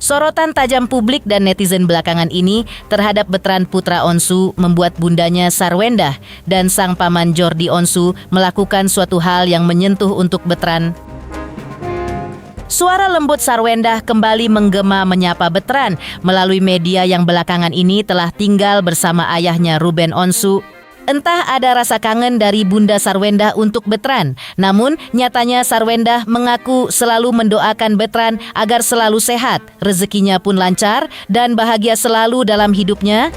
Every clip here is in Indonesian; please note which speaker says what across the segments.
Speaker 1: Sorotan tajam publik dan netizen belakangan ini terhadap Betran Putra Onsu membuat bundanya Sarwendah dan sang paman Jordi Onsu melakukan suatu hal yang menyentuh untuk Betran. Suara lembut Sarwendah kembali menggema menyapa Betran melalui media yang belakangan ini telah tinggal bersama ayahnya Ruben Onsu. Entah ada rasa kangen dari Bunda Sarwendah untuk Betran, namun nyatanya Sarwendah mengaku selalu mendoakan Betran agar selalu sehat, rezekinya pun lancar dan bahagia selalu dalam hidupnya.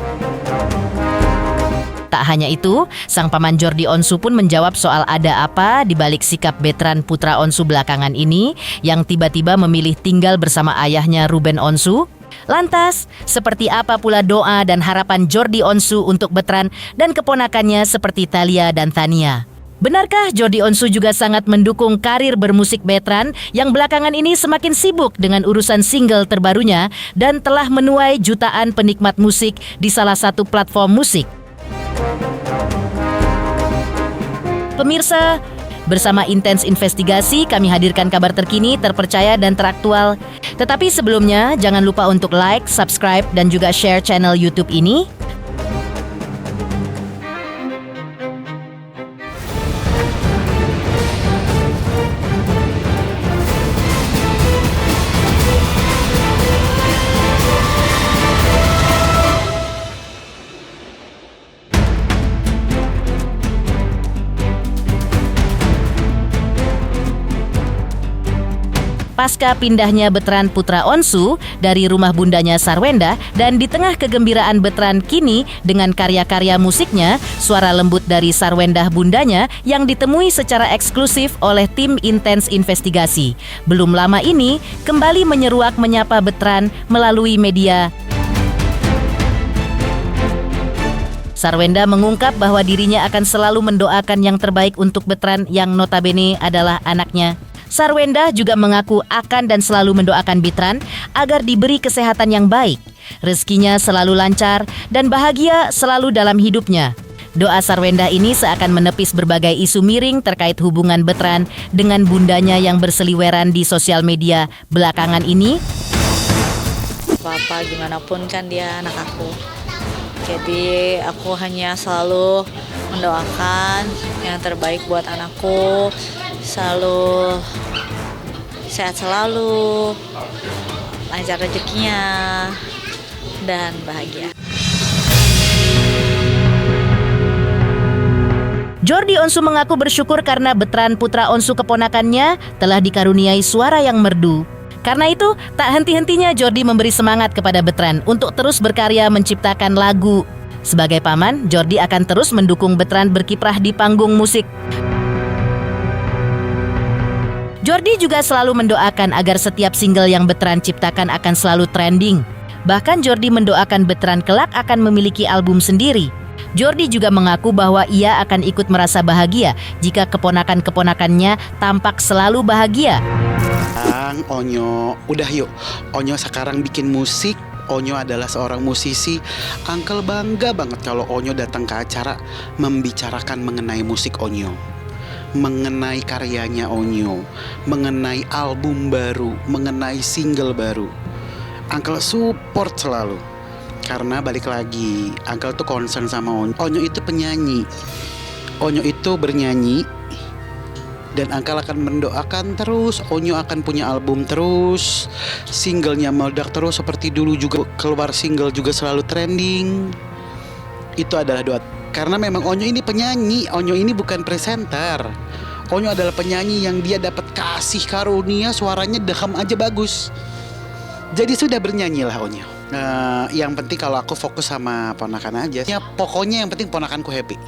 Speaker 1: Tak hanya itu, sang paman Jordi Onsu pun menjawab soal ada apa di balik sikap Betran Putra Onsu belakangan ini yang tiba-tiba memilih tinggal bersama ayahnya Ruben Onsu. Lantas, seperti apa pula doa dan harapan Jordi Onsu untuk Betran dan keponakannya seperti Thalia dan Thania? Benarkah Jordi Onsu juga sangat mendukung karir bermusik Betran yang belakangan ini semakin sibuk dengan urusan single terbarunya dan telah menuai jutaan penikmat musik di salah satu platform musik? Pemirsa, bersama Intens Investigasi kami hadirkan kabar terkini, terpercaya dan teraktual. Tetapi sebelumnya jangan lupa untuk like, subscribe dan juga share channel YouTube ini. Pasca pindahnya Betran Putra Onsu dari rumah bundanya Sarwendah dan di tengah kegembiraan Betran kini dengan karya-karya musiknya, suara lembut dari Sarwendah bundanya yang ditemui secara eksklusif oleh tim Intens Investigasi. Belum lama ini kembali menyeruak menyapa Betran melalui media. Sarwendah mengungkap bahwa dirinya akan selalu mendoakan yang terbaik untuk Betran yang notabene adalah anaknya. Sarwendah juga mengaku akan dan selalu mendoakan Betran agar diberi kesehatan yang baik, rezekinya selalu lancar, dan bahagia selalu dalam hidupnya. Doa Sarwendah ini seakan menepis berbagai isu miring terkait hubungan Betran dengan bundanya yang berseliweran di sosial media belakangan ini.
Speaker 2: Apa gimana pun kan dia anak aku. Jadi aku hanya selalu mendoakan yang terbaik buat anakku, selalu sehat selalu, lancar rezekinya, dan bahagia.
Speaker 1: Jordi Onsu mengaku bersyukur karena Betran Putra Onsu keponakannya telah dikaruniai suara yang merdu. Karena itu, tak henti-hentinya Jordi memberi semangat kepada Betran untuk terus berkarya menciptakan lagu. Sebagai paman, Jordi akan terus mendukung Betran berkiprah di panggung musik. Jordi juga selalu mendoakan agar setiap single yang Betran ciptakan akan selalu trending. Bahkan Jordi mendoakan Betran kelak akan memiliki album sendiri. Jordi juga mengaku bahwa ia akan ikut merasa bahagia jika keponakan-keponakannya tampak selalu bahagia.
Speaker 3: Onyo, udah yuk, Onyo sekarang bikin musik. Onyo adalah seorang musisi. Uncle bangga banget kalau Onyo datang ke acara membicarakan mengenai musik Onyo, mengenai karyanya Onyo, mengenai album baru, mengenai single baru. Uncle support selalu. Karena balik lagi, Uncle tuh concern sama Onyo. Onyo itu penyanyi, Onyo itu bernyanyi, dan Uncle akan mendoakan terus Onyo akan punya album terus, singlenya meledak terus seperti dulu juga, keluar single juga selalu trending. Itu adalah doa. Karena memang Onyo ini penyanyi, Onyo ini bukan presenter. Onyo adalah penyanyi yang dia dapat kasih karunia, suaranya dekam aja bagus. Jadi sudah bernyanyilah Onyo. Yang penting kalau aku fokus sama ponakan aja. Ya pokoknya yang penting ponakanku happy.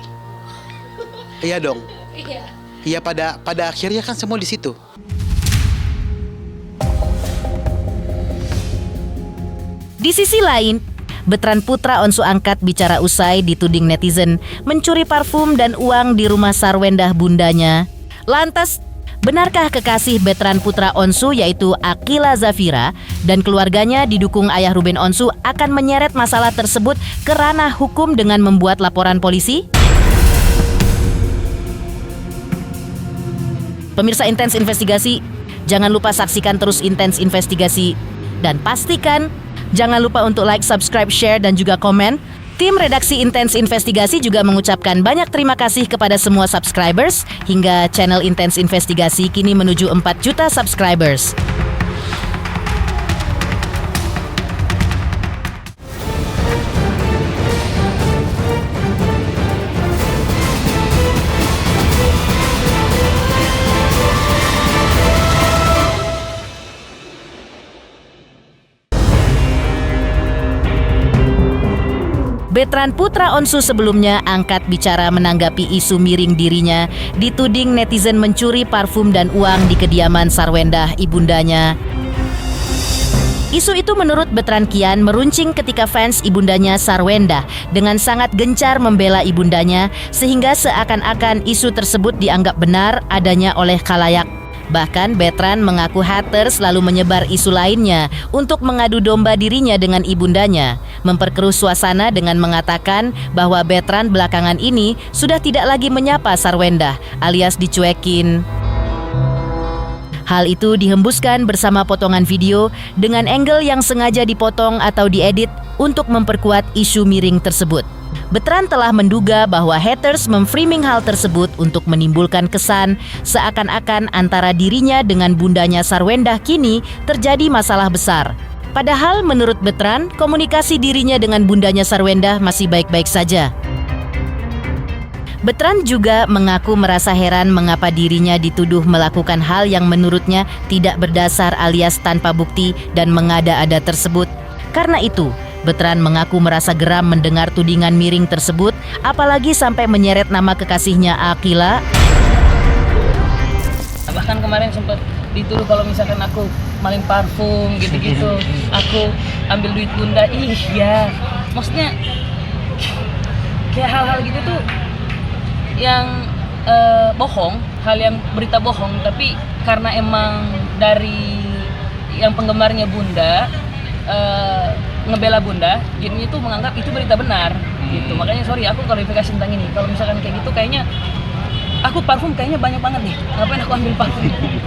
Speaker 3: Iya dong. Iya. Ya pada akhirnya kan semua di situ.
Speaker 1: Di sisi lain, Betran Putra Onsu angkat bicara usai dituding netizen mencuri parfum dan uang di rumah Sarwendah bundanya. Lantas, benarkah kekasih Betran Putra Onsu yaitu Akila Zafira dan keluarganya didukung ayah Ruben Onsu akan menyeret masalah tersebut ke ranah hukum dengan membuat laporan polisi? Pemirsa Intens Investigasi, jangan lupa saksikan terus Intens Investigasi dan pastikan jangan lupa untuk like, subscribe, share, dan juga komen. Tim redaksi Intens Investigasi juga mengucapkan banyak terima kasih kepada semua subscribers hingga channel Intens Investigasi kini menuju 4 juta subscribers. Betran Putra Onsu sebelumnya angkat bicara menanggapi isu miring dirinya dituding netizen mencuri parfum dan uang di kediaman Sarwendah ibundanya. Isu itu menurut Betran Kian meruncing ketika fans ibundanya Sarwendah dengan sangat gencar membela ibundanya sehingga seakan-akan isu tersebut dianggap benar adanya oleh khalayak. Bahkan Betran mengaku haters selalu menyebar isu lainnya untuk mengadu domba dirinya dengan ibundanya, memperkeruh suasana dengan mengatakan bahwa Betran belakangan ini sudah tidak lagi menyapa Sarwendah alias dicuekin. Hal itu dihembuskan bersama potongan video dengan angle yang sengaja dipotong atau diedit untuk memperkuat isu miring tersebut. Betran telah menduga bahwa haters memframing hal tersebut untuk menimbulkan kesan seakan-akan antara dirinya dengan bundanya Sarwendah kini terjadi masalah besar. Padahal menurut Betran, komunikasi dirinya dengan bundanya Sarwendah masih baik-baik saja. Betran juga mengaku merasa heran mengapa dirinya dituduh melakukan hal yang menurutnya tidak berdasar alias tanpa bukti dan mengada-ada tersebut. Karena itu, Betran mengaku merasa geram mendengar tudingan miring tersebut, apalagi sampai menyeret nama kekasihnya Akila.
Speaker 4: Bahkan kemarin sempat dituduh kalau misalkan aku maling parfum gitu-gitu, aku ambil duit bunda. Ya, maksudnya kayak hal-hal gitu tuh yang bohong, hal yang berita bohong, tapi karena emang dari yang penggemarnya bunda ngebela bunda, jadinya tuh menganggap itu berita benar gitu. Makanya sorry, aku klarifikasi tentang ini. Kalau misalkan kayak gitu, kayaknya aku parfum kayaknya banyak banget nih. Ngapain aku ambil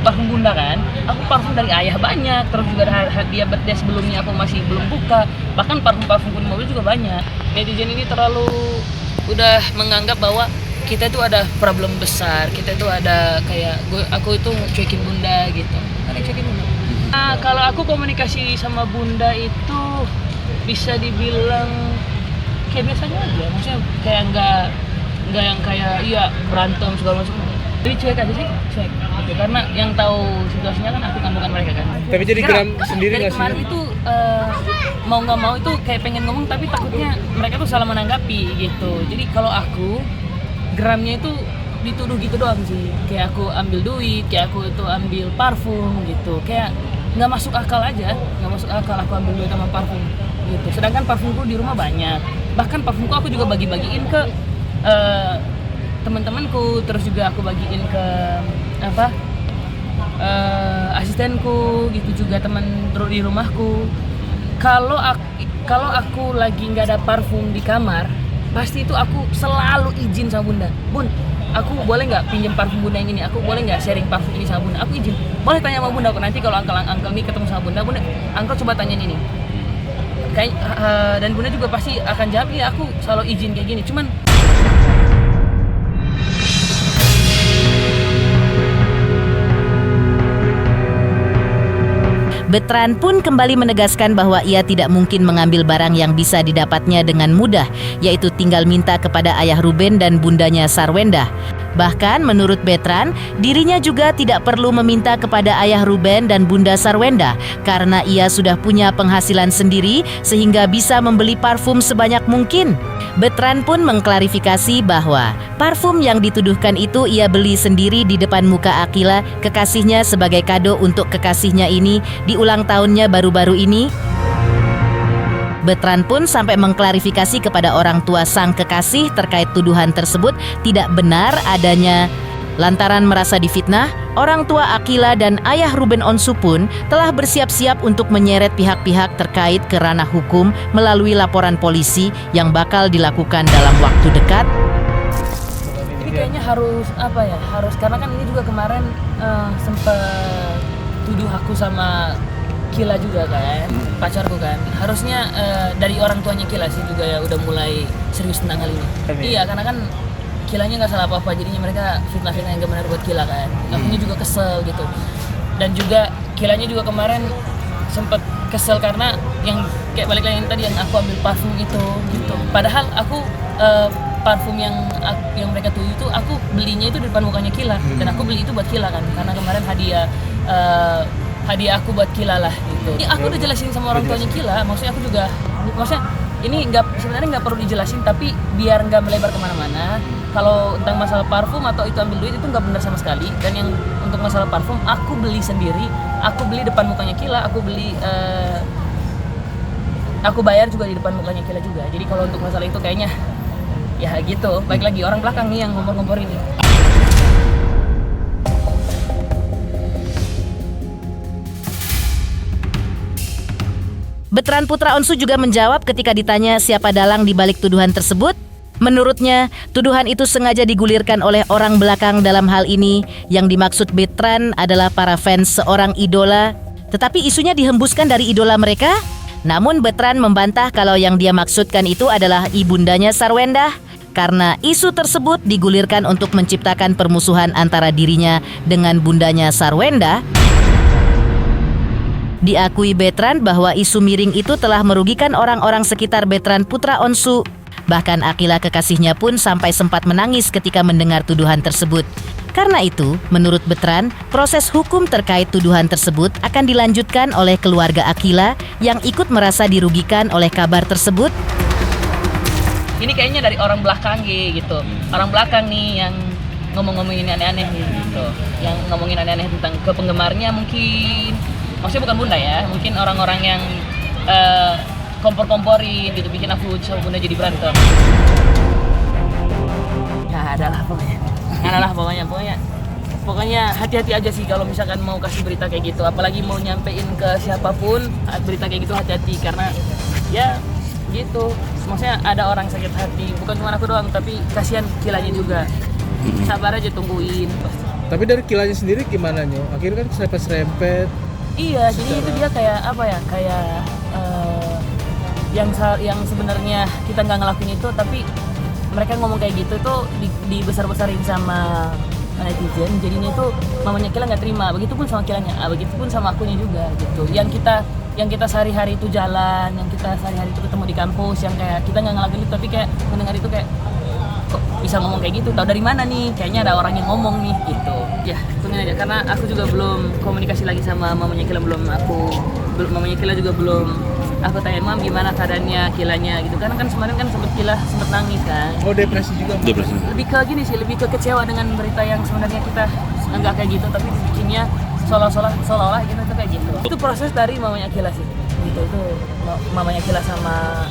Speaker 4: parfum bunda kan? Aku parfum dari ayah banyak, terus juga hadiah birthday sebelumnya aku masih belum buka. Bahkan parfum pun mobil juga banyak. Netizen ini terlalu udah menganggap bahwa kita itu ada problem besar, kita itu ada kayak aku itu cuekin bunda gitu. Ada cuekin bunda. Nah, kalau aku komunikasi sama bunda itu bisa dibilang kayak biasanya aja, maksudnya kayak nggak yang kayak iya berantem segala macam. Jadi cuek aja sih, cuek. Gitu. Karena yang tahu situasinya kan aku kan bukan mereka kan.
Speaker 5: Tapi jadi geram sendiri nggak sih?
Speaker 4: Kemarin itu mau nggak mau itu kayak pengen ngomong tapi takutnya mereka tuh salah menanggapi gitu. Jadi kalau aku geramnya itu dituduh gitu doang sih. Kayak aku ambil duit, kayak aku itu ambil parfum gitu. Kayak nggak masuk akal aja, nggak masuk akal aku ambil duit sama parfum gitu. Sedangkan parfumku di rumah banyak, bahkan parfumku aku juga bagi-bagiin ke teman-temanku, terus juga aku bagiin ke asistenku gitu, juga teman di rumahku. Kalau aku lagi nggak ada parfum di kamar, pasti itu aku selalu izin sama bunda, bun, aku boleh nggak pinjam parfum bunda yang ini, aku boleh nggak sharing parfum ini sama bunda, aku izin, boleh tanya sama bunda. Nanti kalau angkel nih ketemu sama bunda, angkel coba tanyain ini, kayak dan bunda juga pasti akan jawab, iya aku selalu izin kayak gini. Cuman
Speaker 1: Betran pun kembali menegaskan bahwa ia tidak mungkin mengambil barang yang bisa didapatnya dengan mudah, yaitu tinggal minta kepada ayah Ruben dan bundanya Sarwendah. Bahkan menurut Betran, dirinya juga tidak perlu meminta kepada ayah Ruben dan bunda Sarwendah karena ia sudah punya penghasilan sendiri sehingga bisa membeli parfum sebanyak mungkin. Betran pun mengklarifikasi bahwa parfum yang dituduhkan itu ia beli sendiri di depan muka Akila, kekasihnya, sebagai kado untuk kekasihnya ini di ulang tahunnya baru-baru ini. Betran pun sampai mengklarifikasi kepada orang tua sang kekasih terkait tuduhan tersebut tidak benar adanya. Lantaran merasa difitnah, orang tua Akila dan ayah Ruben Onsu pun telah bersiap-siap untuk menyeret pihak-pihak terkait ke ranah hukum melalui laporan polisi yang bakal dilakukan dalam waktu dekat.
Speaker 4: ini kayaknya harus karena kan ini juga kemarin sempat tuduh aku sama Kila juga kan, pacarku kan. Harusnya dari orang tuanya Kila sih juga ya udah mulai serius tentang hal ini. Iya, karena kan Kilanya nggak salah apa-apa, jadinya mereka fitnah-fitnah yang gak benar buat Kila kan. Akunya juga kesel gitu. Dan juga Kilanya juga kemarin sempet kesel karena yang kayak balik lagi yang tadi yang aku ambil parfum itu gitu. Padahal aku parfum yang mereka tuju itu aku belinya itu di depan mukanya Kila dan aku beli itu buat Kila kan karena kemarin hadiah aku buat Kila lah gitu. Ini aku udah jelasin sama orang tuanya Kila, maksudnya ini sebenarnya nggak perlu dijelasin tapi biar nggak melebar kemana-mana. Kalau tentang masalah parfum atau itu ambil duit itu nggak benar sama sekali. Dan yang untuk masalah parfum aku beli sendiri, aku beli depan mukanya Kila, aku bayar juga di depan mukanya Kila juga. Jadi kalau untuk masalah itu kayaknya ya gitu. Baik lagi orang belakang nih yang ngompor-ngompor ini.
Speaker 1: Betran Putra Onsu juga menjawab ketika ditanya siapa dalang di balik tuduhan tersebut. Menurutnya, tuduhan itu sengaja digulirkan oleh orang belakang dalam hal ini. Yang dimaksud Betran adalah para fans seorang idola. Tetapi isunya dihembuskan dari idola mereka. Namun Betran membantah kalau yang dia maksudkan itu adalah ibundanya Sarwendah. Karena isu tersebut digulirkan untuk menciptakan permusuhan antara dirinya dengan bundanya Sarwendah. Diakui Betran bahwa isu miring itu telah merugikan orang-orang sekitar Betran Putra Onsu. Bahkan Akila kekasihnya pun sampai sempat menangis ketika mendengar tuduhan tersebut. Karena itu, menurut Betran, proses hukum terkait tuduhan tersebut akan dilanjutkan oleh keluarga Akila yang ikut merasa dirugikan oleh kabar tersebut.
Speaker 4: Ini kayaknya dari orang belakang gitu. Orang belakang nih yang ngomongin aneh-aneh gitu. Yang ngomongin aneh-aneh tentang ke penggemarnya mungkin. Maksudnya bukan bunda ya, mungkin orang-orang yang kompor-komporin gitu, bikin aku sama bunda jadi berantem. Ya adalah pokoknya hati-hati aja sih kalau misalkan mau kasih berita kayak gitu, apalagi mau nyampein ke siapapun berita kayak gitu, hati-hati karena ya gitu. Maksudnya ada orang sakit hati, bukan cuma aku doang, tapi kasihan Kilanya juga. Sabar aja, tungguin.
Speaker 5: Tapi dari Kilanya sendiri gimana Nyo? Akhirnya kan serempet-serempet.
Speaker 4: Iya, jadi itu dia kayak apa ya, kayak yang sebenarnya kita nggak ngelakuin itu, tapi mereka ngomong kayak gitu tuh dibesar-besarin sama netizen. Jadinya itu mamanya Kila nggak terima, begitupun sama Kilanya, begitupun sama akunya juga gitu. Yang kita sehari-hari itu jalan, yang kita sehari-hari itu ketemu di kampus, yang kayak kita nggak ngelakuin itu, tapi kayak mendengar itu kayak kok bisa ngomong kayak gitu, tahu dari mana nih, kayaknya ada orang yang ngomong nih gitu. Ya tungguin aja, karena aku juga belum komunikasi lagi sama mamanya Kila, mamanya Kila juga belum aku tanya, Mam gimana keadaannya Kilanya gitu kan kemarin kan Kila sempet nangis kan.
Speaker 5: Oh, depresi juga.
Speaker 6: Depresi.
Speaker 4: Lebih ke gini sih, lebih ke kecewa dengan berita yang sebenarnya kita nggak kayak gitu, tapi bikinnya seolah-olah kita tuh kayak gitu. Itu proses dari mamanya Kila sih gitu. Itu mamanya Kila sama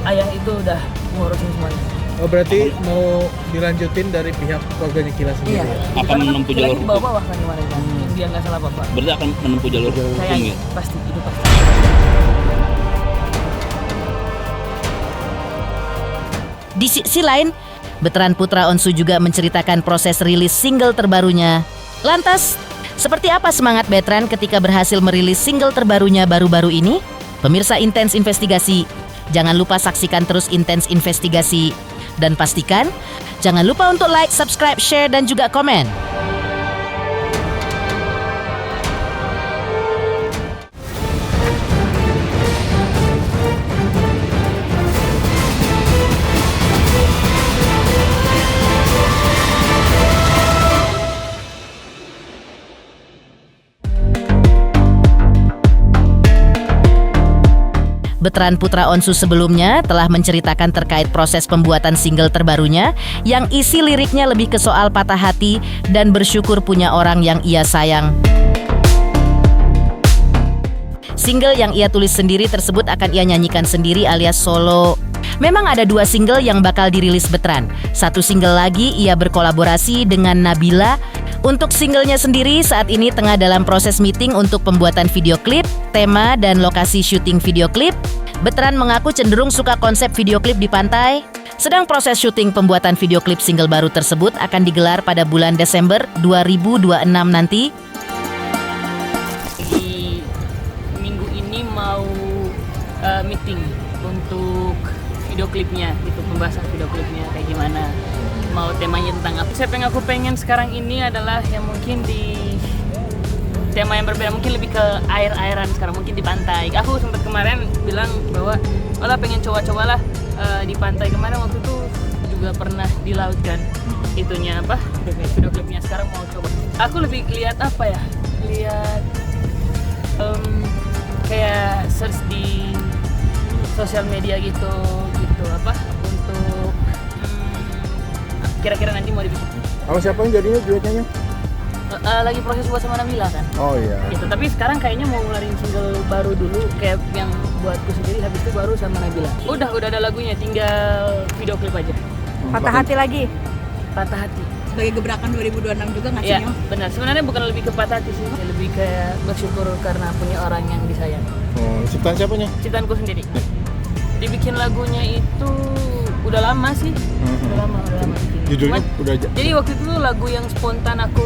Speaker 4: ayah itu udah ngurusin semuanya.
Speaker 5: Oh, berarti mau dilanjutin dari pihak keluarganya Kila sendiri.
Speaker 4: Iya.
Speaker 6: Akan
Speaker 4: Karena kan
Speaker 6: menempuh
Speaker 4: Kila
Speaker 6: jalur
Speaker 4: ini bawah-bawah kan kemarin kan, yang dia nggak salah apa-apa.
Speaker 6: Berarti akan menempuh jalur hukum
Speaker 4: Kayaknya
Speaker 6: ya?
Speaker 4: pasti, itu pasti.
Speaker 1: Di sisi lain, Betran Putra Onsu juga menceritakan proses rilis single terbarunya. Lantas, seperti apa semangat Betran ketika berhasil merilis single terbarunya baru-baru ini? Pemirsa Intens Investigasi, jangan lupa saksikan terus Intens Investigasi. Dan pastikan, jangan lupa untuk like, subscribe, share, dan juga komen. Betran Putra Onsu sebelumnya telah menceritakan terkait proses pembuatan single terbarunya yang isi liriknya lebih ke soal patah hati dan bersyukur punya orang yang ia sayang. Single yang ia tulis sendiri tersebut akan ia nyanyikan sendiri alias solo. Memang ada 2 single yang bakal dirilis Betran. 1 single lagi ia berkolaborasi dengan Nabila. Untuk singlenya sendiri saat ini tengah dalam proses meeting untuk pembuatan video klip, tema, dan lokasi syuting video klip. Betran mengaku cenderung suka konsep video klip di pantai. Sedang proses syuting pembuatan video klip single baru tersebut akan digelar pada bulan Desember 2026 nanti.
Speaker 4: meeting untuk video klipnya, itu pembahasan video klipnya kayak gimana, mau temanya tentang apa. Konsep yang aku pengen sekarang ini adalah yang mungkin di tema yang berbeda, mungkin lebih ke air-airan sekarang, mungkin di pantai. Aku sempat kemarin bilang bahwa malah pengen coba-cobalah di pantai. Kemarin waktu itu juga pernah di laut kan, itunya apa, video klipnya. Sekarang mau coba. Aku lebih lihat apa ya, lihat kayak search di sosial media gitu apa untuk kira-kira nanti mau dibikin.
Speaker 5: Sama siapa yang jadinya duetnya?
Speaker 4: Lagi proses buat sama Nabila kan.
Speaker 5: Oh iya.
Speaker 4: Gitu. Tapi sekarang kayaknya mau ngeluarin single baru dulu, kayak yang buatku sendiri, habis itu baru sama Nabila. Udah ada lagunya, tinggal video klip aja.
Speaker 6: Patah hati lagi.
Speaker 4: Patah hati.
Speaker 6: Sebagai gebrakan 2026 juga nggak sih?
Speaker 4: Iya,
Speaker 6: Nyo?
Speaker 4: benar. Sebenarnya bukan lebih ke patah hati sih, lebih kayak bersyukur karena punya orang yang disayang.
Speaker 5: Oh, ciptaan siapanya?
Speaker 4: Ciptaanku sendiri. Dibikin lagunya itu udah lama sih. Udah lama bikin.
Speaker 5: Judulnya udah aja.
Speaker 4: Jadi waktu itu tuh lagu yang spontan aku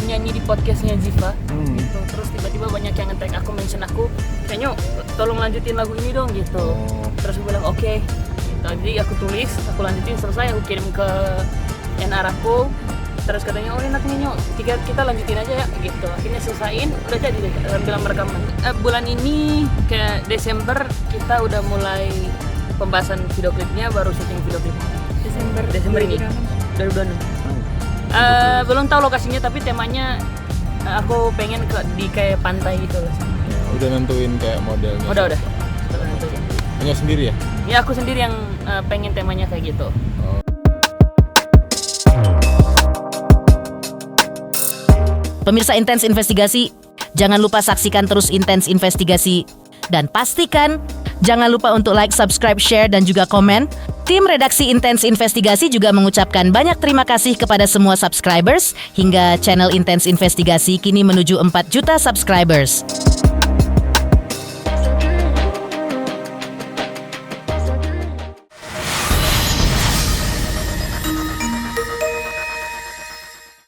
Speaker 4: nyanyi di podcastnya Ziva. Gitu. Terus tiba-tiba banyak yang nge-tag aku, mention aku, kayaknya tolong lanjutin lagu ini dong gitu. Terus aku bilang oke. Gitu. Jadi aku tulis, aku lanjutin, selesai aku kirim ke NR aku. Terus katanya oh enak nih Nyo, kita lanjutin aja ya gitu. Akhirnya selesaiin, udah jadi deh bilang rekaman. Bulan ini kayak Desember kita udah mulai pembahasan video klipnya, baru syuting video klip. Desember ini 2026. Belum tahu lokasinya, tapi temanya aku pengen di kayak pantai gitu lah.
Speaker 5: Udah nentuin kayak modelnya?
Speaker 4: Udah nentuin.
Speaker 5: Punya sendiri ya?
Speaker 4: Ya aku sendiri yang pengen temanya kayak gitu.
Speaker 1: Pemirsa Intens Investigasi, jangan lupa saksikan terus Intens Investigasi. Dan pastikan, jangan lupa untuk like, subscribe, share, dan juga komen. Tim redaksi Intens Investigasi juga mengucapkan banyak terima kasih kepada semua subscribers, hingga channel Intens Investigasi kini menuju 4 juta subscribers.